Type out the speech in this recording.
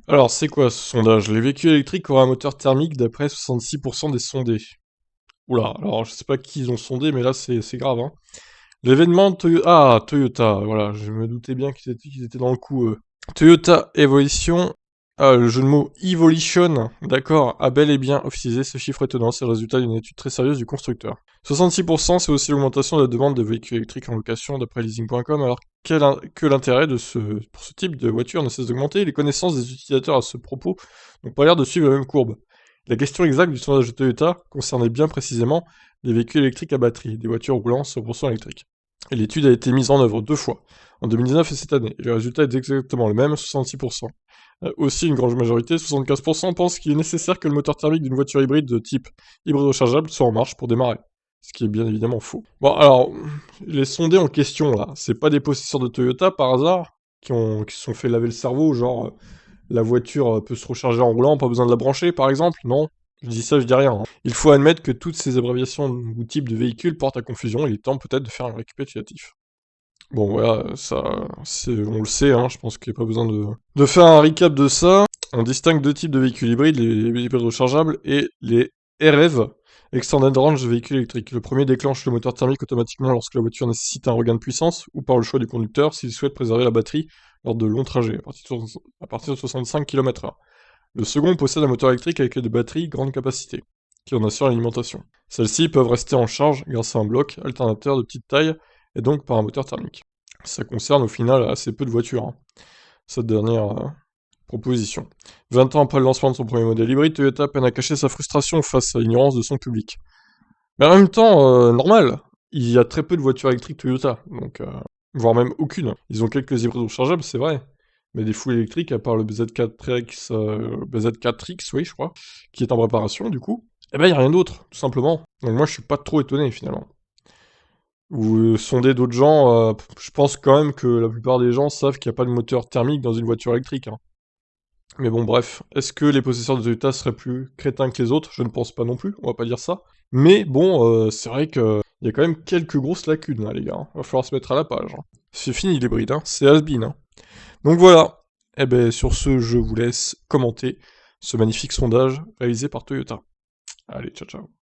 Alors, c'est quoi ce sondage? Les véhicules électriques auraient un moteur thermique d'après 66% des sondés. Oula, alors je sais pas qui ils ont sondé, mais là c'est grave, hein. L'événement Toyota... Ah, Toyota, voilà, je me doutais bien qu'ils étaient dans le coup, eux. Toyota Evolution, le jeu de mots Evolution, d'accord, a bel et bien officialisé ce chiffre étonnant, c'est le résultat d'une étude très sérieuse du constructeur. 66%, c'est aussi l'augmentation de la demande de véhicules électriques en location d'après leasing.com, alors que l'intérêt pour ce type de voiture ne cesse d'augmenter, les connaissances des utilisateurs à ce propos n'ont pas l'air de suivre la même courbe. La question exacte du sondage de Toyota concernait bien précisément les véhicules électriques à batterie, des voitures roulant 100% électriques. Et l'étude a été mise en œuvre 2 fois, en 2019 et cette année, et le résultat est exactement le même, 66%. Aussi, une grande majorité, 75%, pense qu'il est nécessaire que le moteur thermique d'une voiture hybride de type hybride rechargeable soit en marche pour démarrer. Ce qui est bien évidemment faux. Bon, alors, les sondés en question, là, c'est pas des possesseurs de Toyota, par hasard, qui se sont fait laver le cerveau, genre, la voiture peut se recharger en roulant, pas besoin de la brancher, par exemple? Non. Je dis ça, je dis rien, hein. Il faut admettre que toutes ces abréviations ou types de véhicules portent à confusion, il est temps peut-être de faire un récapitulatif. Bon, voilà, on le sait, hein, je pense qu'il n'y a pas besoin de faire un recap de ça. On distingue deux types de véhicules hybrides, les hybrides rechargeables et les REV, Extended Range véhicules électriques. Le premier déclenche le moteur thermique automatiquement lorsque la voiture nécessite un regain de puissance ou par le choix du conducteur s'il souhaite préserver la batterie lors de longs trajets, à partir de 65 km/h. Le second possède un moteur électrique avec des batteries grande capacité, qui en assure l'alimentation. Celles-ci peuvent rester en charge grâce à un bloc alternateur de petite taille et donc par un moteur thermique. Ça concerne au final assez peu de voitures, hein, cette dernière proposition. 20 ans après le lancement de son premier modèle hybride, Toyota peine à cacher sa frustration face à l'ignorance de son public. Mais en même temps, normal, il y a très peu de voitures électriques Toyota, donc voire même aucune. Ils ont quelques hybrides rechargeables, c'est vrai, mais des full électriques, à part le BZ4X, BZ4X, oui, je crois, qui est en préparation, du coup, eh ben, il n'y a rien d'autre, tout simplement. Donc moi, je suis pas trop étonné, finalement. Ou sonder d'autres gens, je pense quand même que la plupart des gens savent qu'il n'y a pas de moteur thermique dans une voiture électrique, hein. Mais bon, bref, est-ce que les possesseurs de Toyota seraient plus crétins que les autres? Je ne pense pas non plus, on va pas dire ça. Mais bon, c'est vrai que il y a quand même quelques grosses lacunes, là, les gars, hein. Va falloir se mettre à la page, hein. C'est fini l'hybride, hein, c'est has-been, hein. Donc voilà. Eh ben, sur ce, je vous laisse commenter ce magnifique sondage réalisé par Toyota. Allez, ciao ciao.